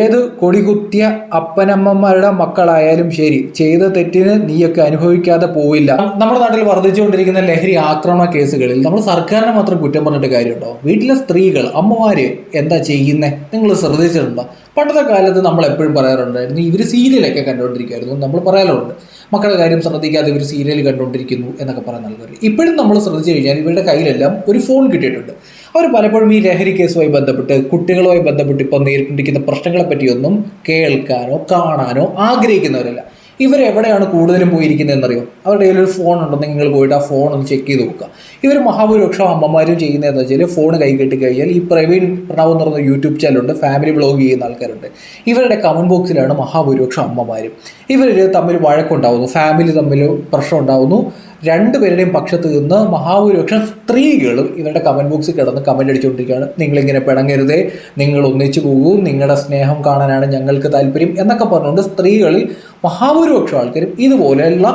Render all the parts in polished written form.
ഏത് കൊടികുത്തിയ അപ്പനമ്മമാരുടെ മക്കളായാലും ശരി, ചെയ്ത തെറ്റിന് നീയൊക്കെ അനുഭവിക്കാതെ പോവില്ല. നമ്മുടെ നാട്ടിൽ വർദ്ധിച്ചുകൊണ്ടിരിക്കുന്ന ലഹരി ആക്രമണ കേസുകളിൽ നമ്മൾ സർക്കാരിനെ മാത്രം കുറ്റം പറഞ്ഞിട്ട് കാര്യമുണ്ടോ? വീട്ടിലെ സ്ത്രീകൾ, അമ്മമാര് എന്താ ചെയ്യുന്നേ? നിങ്ങൾ ശ്രദ്ധിച്ചിട്ടുണ്ടോ? പണ്ടത്തെ കാലത്ത് നമ്മൾ എപ്പോഴും പറയാറുണ്ടായിരുന്നു, ഇവർ സീരിയലൊക്കെ കണ്ടുകൊണ്ടിരിക്കുമായിരുന്നു. നമ്മൾ പറയാറുണ്ട്, മക്കളുടെ കാര്യം ശ്രദ്ധിക്കാതെ ഇവർ സീരിയൽ കണ്ടുകൊണ്ടിരിക്കുന്നു എന്നൊക്കെ പറയുന്ന ആൾക്കാർ. ഇപ്പോഴും നമ്മൾ ശ്രദ്ധിച്ചു കഴിഞ്ഞാൽ ഇവരുടെ കയ്യിലെല്ലാം ഒരു ഫോൺ കിട്ടിയിട്ടുണ്ട്. അവർ പലപ്പോഴും ഈ ലഹരി കേസുമായി ബന്ധപ്പെട്ട്, കുട്ടികളുമായി ബന്ധപ്പെട്ട് ഇപ്പോൾ നേരിട്ടിരിക്കുന്ന പ്രശ്നങ്ങളെ പറ്റിയൊന്നും കേൾക്കാനോ കാണാനോ ആഗ്രഹിക്കുന്നവരല്ല. ഇവരെവിടെയാണ് കൂടുതലും പോയിരിക്കുന്നത് എന്നറിയോ? അവരുടെ കയ്യിൽ ഒരു ഫോൺ ഉണ്ടെന്ന് നിങ്ങൾ പോയിട്ട് ആ ഫോൺ ഒന്ന് ചെക്ക് ചെയ്ത് നോക്കുക. ഇവർ മഹാഭൂരിപക്ഷം അമ്മമാരും ചെയ്യുന്നതെന്ന് വെച്ചാൽ, ഫോൺ കൈ കെട്ടി കഴിഞ്ഞാൽ ഈ പ്രവീൺ പ്രണവ് എന്ന് പറയുന്ന യൂട്യൂബ് ചാനലുണ്ട്, ഫാമിലി വ്ളോഗ് ചെയ്യുന്ന ആൾക്കാരുണ്ട്. ഇവരുടെ കമൻറ്റ് ബോക്സിലാണ് മഹാഭൂരിപക്ഷം അമ്മമാരും. ഇവർ തമ്മിൽ വഴക്കുണ്ടാവുന്നു, ഫാമിലി തമ്മിൽ പ്രശ്നം ഉണ്ടാവുന്നു. രണ്ടുപേരുടെയും പക്ഷത്ത് നിന്ന് മഹാഭൂരിപക്ഷം സ്ത്രീകളും ഇവരുടെ കമൻറ്റ് ബോക്സിൽ കിടന്ന് കമൻറ്റ് അടിച്ചുകൊണ്ടിരിക്കുകയാണ്. നിങ്ങളിങ്ങനെ പിണങ്ങരുതേ, നിങ്ങൾ ഒന്നിച്ചു പോകൂ, നിങ്ങളുടെ സ്നേഹം കാണാനാണ് ഞങ്ങൾക്ക് താല്പര്യം എന്നൊക്കെ പറഞ്ഞുകൊണ്ട് സ്ത്രീകളിൽ മഹാഭൂരിപക്ഷം ആൾക്കാരും ഇതുപോലെയുള്ള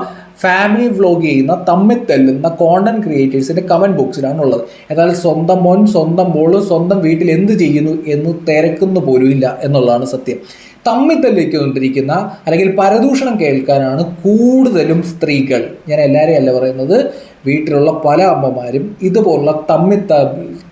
ഫാമിലി വ്ളോഗ് ചെയ്യുന്ന, തമ്മിൽ തല്ലുന്ന കോണ്ടന്റ് ക്രിയേറ്റേഴ്സിൻ്റെ കമൻറ്റ് ബോക്സിലാണ് ഉള്ളത്. എന്നാൽ സ്വന്തം മോൻ, സ്വന്തം മോള്, സ്വന്തം വീട്ടിൽ എന്ത് ചെയ്യുന്നു എന്ന് തിരക്കുന്നു പോലും ഇല്ല എന്നുള്ളതാണ് സത്യം. തമ്മിൽ തല്ലിക്കൊണ്ടിരിക്കുന്ന അല്ലെങ്കിൽ പരദൂഷണം കേൾക്കാനാണ് കൂടുതലും സ്ത്രീകൾ. ഞാൻ എല്ലാവരെയും അല്ല പറയുന്നത്, വീട്ടിലുള്ള പല അമ്മമാരും ഇതുപോലുള്ള തമ്മിൽ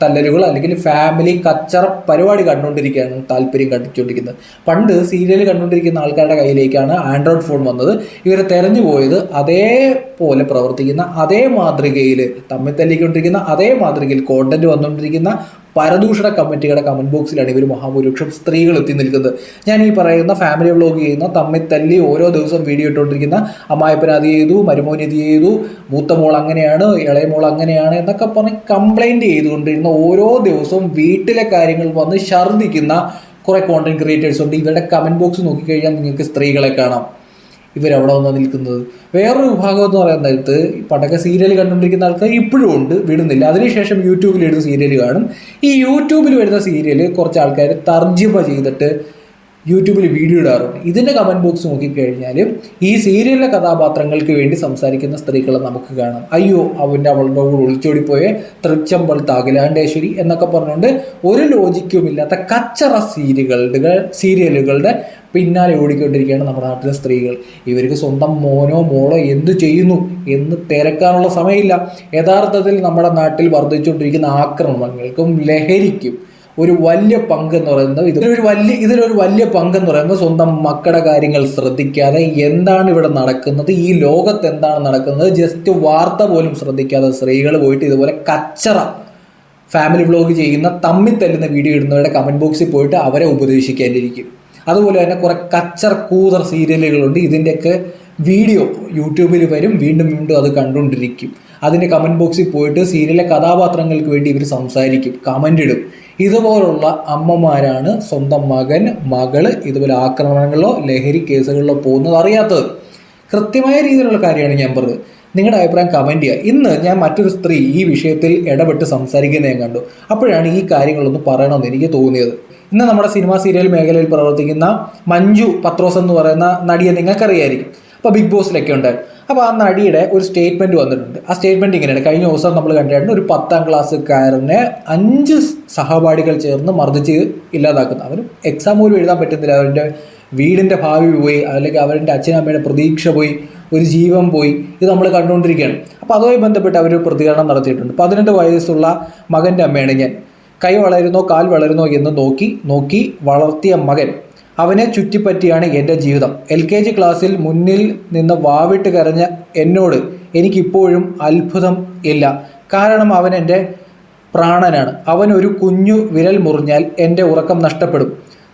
തല്ലലുകൾ അല്ലെങ്കിൽ ഫാമിലി കച്ചറ പരിപാടി കണ്ടുകൊണ്ടിരിക്കുകയാണ് താല്പര്യം കണ്ടിച്ചുകൊണ്ടിരിക്കുന്നത്. പണ്ട് സീരിയൽ കണ്ടുകൊണ്ടിരിക്കുന്ന ആൾക്കാരുടെ കയ്യിലേക്കാണ് ആൻഡ്രോയിഡ് ഫോൺ വന്നത്. ഇവർ തെരഞ്ഞു പോയത് അതേപോലെ പ്രവർത്തിക്കുന്ന, അതേ മാതൃകയിൽ തമ്മിൽ തല്ലിക്കൊണ്ടിരിക്കുന്ന, അതേ മാതൃകയിൽ കോണ്ടന്റ് വന്നുകൊണ്ടിരിക്കുന്ന പരദൂഷണ കമൻറ്റുകളുടെ കമൻറ്റ് ബോക്സിലാണ് ഇവർ മഹാഭൂരിപക്ഷം സ്ത്രീകൾ എത്തി നിൽക്കുന്നത്. ഞാൻ ഈ പറയുന്ന ഫാമിലി വ്ളോഗ് ചെയ്യുന്ന, തമ്മിൽ തല്ലി ഓരോ ദിവസം വീഡിയോ ഇട്ടുകൊണ്ടിരിക്കുന്ന, അമ്മായിപ്പൻ അത് ചെയ്തു, മരുമോൻ ഇത് ചെയ്തു, മൂത്ത മോൾ അങ്ങനെയാണ്, ഇളയ മോൾ അങ്ങനെയാണ് എന്നൊക്കെ പറഞ്ഞ് കംപ്ലൈൻറ്റ് ചെയ്തുകൊണ്ടിരുന്ന, ഓരോ ദിവസവും വീട്ടിലെ കാര്യങ്ങൾ വന്ന് ഛർദ്ദിക്കുന്ന കുറേ കോണ്ടന്റ് ക്രിയേറ്റേഴ്സ് ഉണ്ട്. ഇവരുടെ കമൻറ്റ് ബോക്സ് നോക്കിക്കഴിഞ്ഞാൽ നിങ്ങൾക്ക് സ്ത്രീകളെ കാണാം. ഇവരവിടെ വന്ന് നിൽക്കുന്നത്. വേറൊരു വിഭാഗം എന്ന് പറയുന്ന നേരത്ത് പണ്ടൊക്കെ സീരിയൽ കണ്ടുകൊണ്ടിരിക്കുന്ന ആൾക്കാർ ഇപ്പോഴും ഉണ്ട്, വിടുന്നില്ല. അതിനുശേഷം യൂട്യൂബിൽ എഴുതുന്ന സീരിയൽ കാണും. ഈ യൂട്യൂബിൽ വരുന്ന സീരിയൽ കുറച്ച് ആൾക്കാർ തർജ്ജിമ ചെയ്തിട്ട് യൂട്യൂബിൽ വീഡിയോ ഇടാറുണ്ട്. ഇതിൻ്റെ കമൻറ്റ് ബോക്സ് നോക്കിക്കഴിഞ്ഞാൽ ഈ സീരിയലിലെ കഥാപാത്രങ്ങൾക്ക് വേണ്ടി സംസാരിക്കുന്ന സ്ത്രീകളെ നമുക്ക് കാണാം. അയ്യോ, അവളുടെ കൂടെ ഒളിച്ചോടിപ്പോയ തൃച്ചമ്പൾ താകിലാണ്ടേശ്വരി എന്നൊക്കെ പറഞ്ഞുകൊണ്ട് ഒരു ലോജിക്കുമില്ലാത്ത കച്ചറ സീരിയലുകളുടെ പിന്നാലെ ഓടിക്കൊണ്ടിരിക്കുകയാണ് നമ്മുടെ നാട്ടിലെ സ്ത്രീകൾ. ഇവർക്ക് സ്വന്തം മോനോ മോളോ എന്തു ചെയ്യുന്നു എന്ന് തിരക്കാനുള്ള സമയമില്ല. യഥാർത്ഥത്തിൽ നമ്മുടെ നാട്ടിൽ വർദ്ധിച്ചുകൊണ്ടിരിക്കുന്ന ആക്രമണങ്ങൾക്കും ലഹരിക്കും ഒരു വലിയ പങ്കെന്ന് പറയുന്നത്, ഇതിലൊരു വലിയ പങ്കെന്ന് പറയുന്നത് സ്വന്തം മക്കളുടെ കാര്യങ്ങൾ ശ്രദ്ധിക്കാതെ എന്താണ് ഇവിടെ നടക്കുന്നത്, ഈ ലോകത്ത് എന്താണ് നടക്കുന്നത്, ജസ്റ്റ് വാർത്ത പോലും ശ്രദ്ധിക്കാതെ സ്ത്രീകൾ പോയിട്ട് ഇതുപോലെ കച്ചറ ഫാമിലി വ്ളോഗ് ചെയ്യുന്ന, തമ്മിൽ തല്ലുന്ന വീഡിയോ ഇടുന്നവരുടെ കമൻറ്റ് ബോക്സിൽ പോയിട്ട് അവരെ ഉപദേശിക്കാനിരിക്കും. അതുപോലെ തന്നെ കുറേ കച്ചർ കൂതർ സീരിയലുകളുണ്ട്. ഇതിൻ്റെയൊക്കെ വീഡിയോ യൂട്യൂബിൽ വരും, വീണ്ടും വീണ്ടും അത് കണ്ടുകൊണ്ടിരിക്കും. അതിൻ്റെ കമൻറ്റ് ബോക്സിൽ പോയിട്ട് സീരിയലിലെ കഥാപാത്രങ്ങൾക്ക് വേണ്ടി ഇവർ സംസാരിക്കും, കമൻ്റ് ഇടും. ഇതുപോലുള്ള അമ്മമാരാണ് സ്വന്തം മകൻ, മകള് ഇതുപോലെ ആക്രമണങ്ങളിലോ ലഹരി കേസുകളിലോ പോകുന്നത് അറിയാത്തത്. കൃത്യമായ രീതിയിലുള്ള കാര്യമാണ് ഞാൻ പറഞ്ഞത്. നിങ്ങളുടെ അഭിപ്രായം കമൻറ്റ് ചെയ്യുക. ഇന്ന് ഞാൻ മറ്റൊരു സ്ത്രീ ഈ വിഷയത്തിൽ ഇടപെട്ട് സംസാരിക്കുന്നത് ഞാൻ കണ്ടു. അപ്പോഴാണ് ഈ കാര്യങ്ങളൊന്ന് പറയണമെന്ന് എനിക്ക് തോന്നിയത്. ഇന്ന് നമ്മുടെ സിനിമ സീരിയൽ മേഖലയിൽ പ്രവർത്തിക്കുന്ന മഞ്ജു പത്രോസ് എന്ന് പറയുന്ന നടിയെ നിങ്ങൾക്കറിയായിരിക്കും. അപ്പോൾ ബിഗ് ബോസിലൊക്കെ ഉണ്ടായിരുന്നു. അപ്പോൾ ആ നടിയുടെ ഒരു സ്റ്റേറ്റ്മെൻറ്റ് വന്നിട്ടുണ്ട്. ആ സ്റ്റേറ്റ്മെൻറ്റ് ഇങ്ങനെയാണ്. കഴിഞ്ഞ ദിവസം നമ്മൾ കണ്ടിട്ടുണ്ട്, ഒരു 10ാം ക്ലാസ്സുകാരനെ 5 സഹപാഠികൾ ചേർന്ന് മർദ്ദിച്ച് ഇല്ലാതാക്കുന്നു. അവന് എക്സാം പോലും എഴുതാൻ പറ്റുന്നില്ല. അവൻ്റെ വീടിൻ്റെ ഭാവി പോയി, അല്ലെങ്കിൽ അവരുടെ അച്ഛനമ്മയുടെ പ്രതീക്ഷ പോയി, ഒരു ജീവൻ പോയി. ഇത് നമ്മൾ കണ്ടുകൊണ്ടിരിക്കുകയാണ്. അപ്പോൾ അതുമായി ബന്ധപ്പെട്ട് അവർ പ്രതികരണം നടത്തിയിട്ടുണ്ട്. 18 വയസ്സുള്ള മകൻ്റെ അമ്മയാണ് ഞാൻ. കൈ വളരുന്നോ കാൽ വളരുന്നോ എന്ന് നോക്കി വളർത്തിയ മകൻ. അവനെ ചുറ്റിപ്പറ്റിയാണ് എൻ്റെ ജീവിതം. LKG ക്ലാസ്സിൽ മുന്നിൽ നിന്ന് വാവിട്ട് കരഞ്ഞ എന്നോട് എനിക്കിപ്പോഴും അത്ഭുതം ഇല്ല. കാരണം അവൻ എൻ്റെ പ്രാണനാണ്. അവൻ ഒരു കുഞ്ഞു വിരൽ മുറിഞ്ഞാൽ എൻ്റെ ഉറക്കം നഷ്ടപ്പെടും.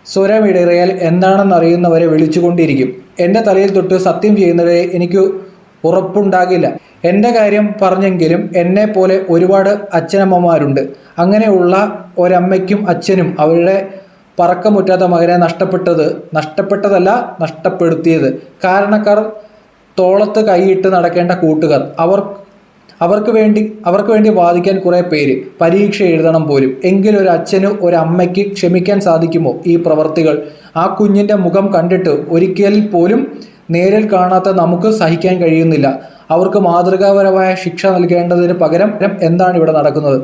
സ്വരമിടറിയാൽ എന്താണെന്നറിയുന്നവരെ വിളിച്ചുകൊണ്ടിരിക്കും. എൻ്റെ തലയിൽ തൊട്ട് സത്യം ചെയ്യുന്നവരെ എനിക്ക് ഉറപ്പുണ്ടാകില്ല. എൻ്റെ കാര്യം പറഞ്ഞെങ്കിലും എന്നെ പോലെ ഒരുപാട് അച്ഛനമ്മമാരുണ്ട്. അങ്ങനെയുള്ള ഒരമ്മയ്ക്കും അച്ഛനും അവരുടെ പറക്കമുറ്റാത്ത മകനെ നഷ്ടപ്പെടുത്തിയത് കാരണക്കാർ, തോളത്ത് കൈയിട്ട് നടക്കേണ്ട കൂട്ടുകാർ, അവർക്ക് വേണ്ടി വാദിക്കാൻ കുറേ പേര്, പരീക്ഷ എഴുതണം പോലും. എങ്കിലും ഒരു അച്ഛന് ഒരമ്മയ്ക്ക് ക്ഷമിക്കാൻ സാധിക്കുമോ ഈ പ്രവർത്തികൾ? ആ കുഞ്ഞിൻ്റെ മുഖം കണ്ടിട്ട് ഒരിക്കൽ പോലും നേരിൽ കാണാത്ത നമുക്ക് സഹിക്കാൻ കഴിയുന്നില്ല. അവർക്ക് മാതൃകാപരമായ ശിക്ഷ നൽകേണ്ടതിന് പകരം എന്താണ് ഇവിടെ നടക്കുന്നത്?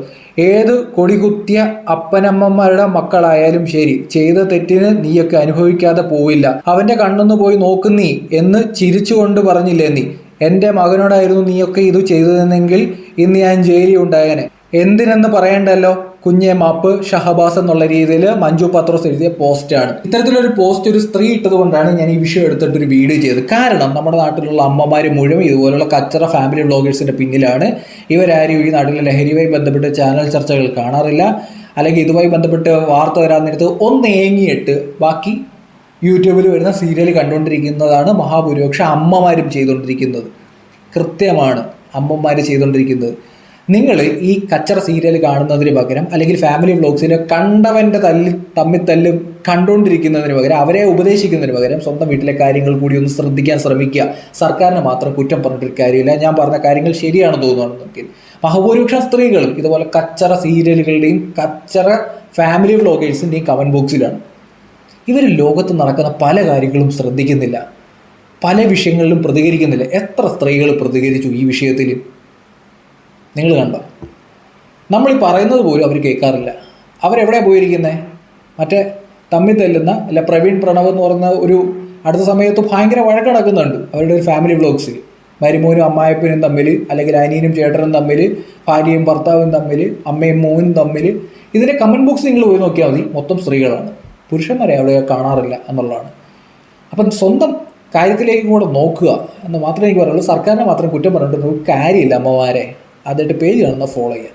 ഏത് കൊടികുത്തിയ അപ്പനമ്മമാരുടെ മക്കളായാലും ശരി, ചെയ്ത തെറ്റിന് നീയൊക്കെ അനുഭവിക്കാതെ പോവില്ല. അവന്റെ കണ്ണൊന്ന് പോയി നോക്കുന്നീ എന്ന് ചിരിച്ചുകൊണ്ട് പറഞ്ഞില്ലേ നീ? എൻ്റെ മകനോടായിരുന്നു നീയൊക്കെ ഇത് ചെയ്തതെന്നെങ്കിൽ ഇന്ന് ഞാൻ ജയിലിൽ ഉണ്ടായേനെ. എന്തിനെന്ന് പറയണ്ടല്ലോ. കുഞ്ഞെ മാപ്പ് ഷഹബാസ് എന്നുള്ള രീതിയിൽ മഞ്ജു പത്രോസ് എഴുതിയ പോസ്റ്റാണ്. ഇത്തരത്തിലൊരു പോസ്റ്റ് ഒരു സ്ത്രീ ഇട്ടത് കൊണ്ടാണ് ഞാൻ ഈ വിഷയം എടുത്തിട്ടൊരു വീഡിയോ ചെയ്തത്. കാരണം നമ്മുടെ നാട്ടിലുള്ള അമ്മമാർ മുഴുവൻ ഇതുപോലുള്ള കച്ചറ ഫാമിലി വ്ളോഗേഴ്സിന്റെ പിന്നിലാണ്. ഇവരാരും ഈ നാട്ടിലെ ലഹരിയുമായി ബന്ധപ്പെട്ട് ചാനൽ ചർച്ചകൾ കാണാറില്ല, അല്ലെങ്കിൽ ഇതുമായി ബന്ധപ്പെട്ട് വാർത്ത വരാൻ നേരത്ത് ഒന്ന് ഏങ്ങിയിട്ട് ബാക്കി യൂട്യൂബിൽ വരുന്ന സീരിയൽ കണ്ടുകൊണ്ടിരിക്കുന്നതാണ് മഹാഭൂരിപക്ഷം അമ്മമാരും ചെയ്തുകൊണ്ടിരിക്കുന്നത്. കൃത്യമാണ് അമ്മമാർ ചെയ്തുകൊണ്ടിരിക്കുന്നത്. നിങ്ങൾ ഈ കച്ചറ സീരിയൽ കാണുന്നതിന് പകരം, അല്ലെങ്കിൽ ഫാമിലി വ്ളോഗ്സിൽ കണ്ടവൻ്റെ തമ്മിൽ തല്ല് കണ്ടുകൊണ്ടിരിക്കുന്നതിന് പകരം, അവരെ ഉപദേശിക്കുന്നതിന് പകരം സ്വന്തം വീട്ടിലെ കാര്യങ്ങൾ കൂടി ഒന്ന് ശ്രദ്ധിക്കാൻ ശ്രമിക്കുക. സർക്കാരിനെ മാത്രം കുറ്റം പറഞ്ഞിട്ടൊരു കാര്യമില്ല. ഞാൻ പറഞ്ഞ കാര്യങ്ങൾ ശരിയാണെന്ന് തോന്നുകയാണെന്നെങ്കിൽ ബഹുഭൂരിപക്ഷം സ്ത്രീകളും ഇതുപോലെ കച്ചറ സീരിയലുകളുടെയും കച്ചറ ഫാമിലി വ്ളോഗേഴ്സിൻ്റെയും കമൻറ്റ് ബോക്സിലാണ്. ഇവർ ലോകത്ത് നടക്കുന്ന പല കാര്യങ്ങളും ശ്രദ്ധിക്കുന്നില്ല, പല വിഷയങ്ങളിലും പ്രതികരിക്കുന്നില്ല. എത്ര സ്ത്രീകൾ പ്രതികരിച്ചു ഈ വിഷയത്തിൽ നിങ്ങൾ കണ്ടോ? നമ്മൾ ഈ പറയുന്നത് പോലും അവർ കേൾക്കാറില്ല. അവരെവിടെയാണ് പോയിരിക്കുന്നത്? മറ്റേ തമ്മിൽ തല്ലുന്ന അല്ല പ്രവീൺ പ്രണവ് എന്ന് പറയുന്ന ഒരു അടുത്ത സമയത്ത് ഭയങ്കര വഴക്ക് നടക്കുന്നുണ്ട് അവരുടെ ഒരു ഫാമിലി വ്ളോഗ്സിൽ. മരുമോനും അമ്മായപ്പനും തമ്മിൽ, അല്ലെങ്കിൽ അനിയനും ചേട്ടനും തമ്മിൽ, ഭാര്യയും ഭർത്താവും തമ്മിൽ, അമ്മയും മോനും തമ്മിൽ. ഇതിൻ്റെ കമൻറ്റ് ബോക്സ് നിങ്ങൾ പോയി നോക്കിയാൽ മതി, മൊത്തം സ്ത്രീകളാണ്. പുരുഷന്മാരെ അവിടെ കാണാറില്ല എന്നുള്ളതാണ്. അപ്പം സ്വന്തം കാര്യത്തിലേക്ക് കൂടെ നോക്കുക എന്ന് മാത്രമേ എനിക്ക് പറയുള്ളൂ. സർക്കാരിനെ മാത്രം കുറ്റം പറഞ്ഞിട്ട് നമുക്ക് കാര്യമില്ല. അമ്മമാരെ അതിട്ട് പേജ് കാണുന്ന ഫോളോ ചെയ്യുക.